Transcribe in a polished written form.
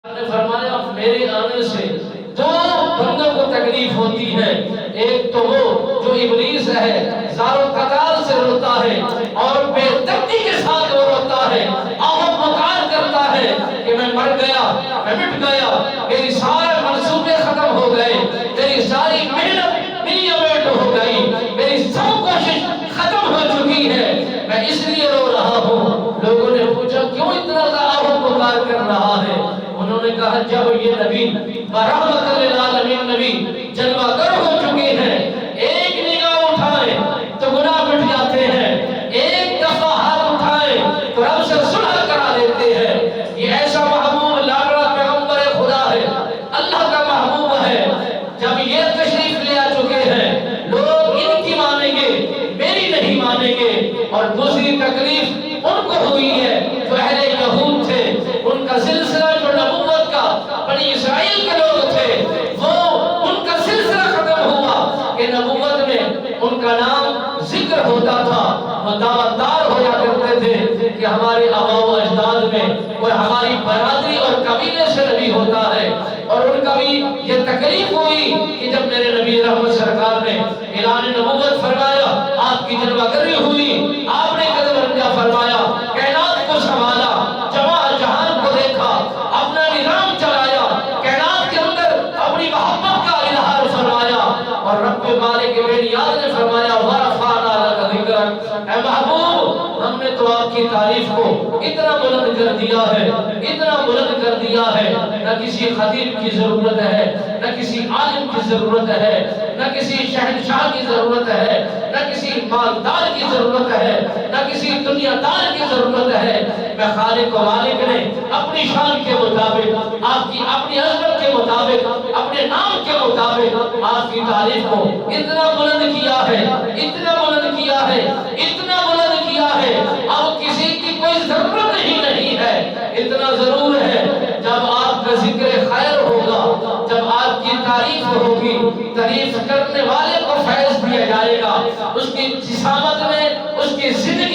نے فرمایا میرے آنے سے دو بندوں کو تکلیف ہوتی ہے، ایک تو وہ جو ابلیس ہے زار و قطار سے روتا ہے اور بے دردی کے ساتھ وہ روتا ہے، آہ پکار کرتا ہے کہ میں مر گیا، میں مٹ گیا، میری سارے منصوبے ختم ہو گئے، میری ساری محنت میری اویٹ ہو گئی، میری سب کوشش ختم ہو چکی ہے، میں اس لیے رو رہا ہوں۔ لوگوں نے پوچھا کیوں اتنا آہ پکار کر رہا ہے؟ انہوں نے کہا جب یہ نبی برحمت للعالمین نبی جلوہ گر ہو چکے ہیں، ایک نگاہ اٹھائیں تو گناہ مٹ جاتے ہیں، ایک دفعہ ہاتھ اٹھائیں تو رب سے صلح کرا دیتے ہیں۔ یہ ایسا محبوب لاڈلا پیغمبر خدا ہے، اللہ کا محبوب ہے۔ جب یہ تشریف لے آ چکے ہیں، لوگ ان کی مانیں گے، میری نہیں مانیں گے۔ اور دوسری تکلیف ان کو ہوئی ہے جو اہل یہود تھے، ان کا سلسلہ جو نبوت کا بنی اسرائیل کے لوگ تھے، وہ ان کا سلسلہ ختم ہوا کہ نبوت میں ان کا نام ذکر ہوتا تھا، وہ دعوتدار ہو جا کرتے تھے کہ ہمارے آباء و اجداد میں کوئی ہماری برادری اور قبیلے سے نبی ہوتا ہے۔ اور ان کا بھی یہ تکلیف ہوئی کہ جب میرے نبی رحمت سرکار نے اعلان نبوت فرمایا، آپ کی جلوہ گری ہوئی، آپ نے قدم رنجہ فرمایا، کائنات کو سنبھالا، جہان کو دیکھا، اپنا نظام چلایا، کائنات کے اندر اپنی محبت کا اظہار فرمایا، اور رب مالک بینیاد نے فرمایا وَرَفَعْنَا لَكَ ذِکْرَکَ، اے محبوب ہم نے تو آپ کی تعریف کو اتنا بلند کر دیا ہے، اتنا بلند کر دیا ہے، نہ کسی خطیب کی ضرورت ہے، نہ کسی عالم کی ضرورت ہے، نہ کسی شہنشاہ کی ضرورت ہے، نہ کسی مالدار کی ضرورت ہے، نہ کسی دنیا دار کی ضرورت ہے۔ میں خالق و مالک نے اپنی شان کے مطابق، آپ کی اپنی عظمت کے مطابق، اپنے نام کے مطابق آپ کی تعریف کو اتنا بلند کیا ہے، اتنا بلند کیا ہے، اتنا بلند کیا ہے، اب کسی کی کوئی ضرورت ہی نہیں ہے۔ اتنا ضرور ہے جب آپ کا ذکر خیر ہوگا، جب آپ کی تعریف ہوگی، تعریف کرنے والے کو فیض دیا جائے گا، اس کی جسامت میں، اس کی زندگی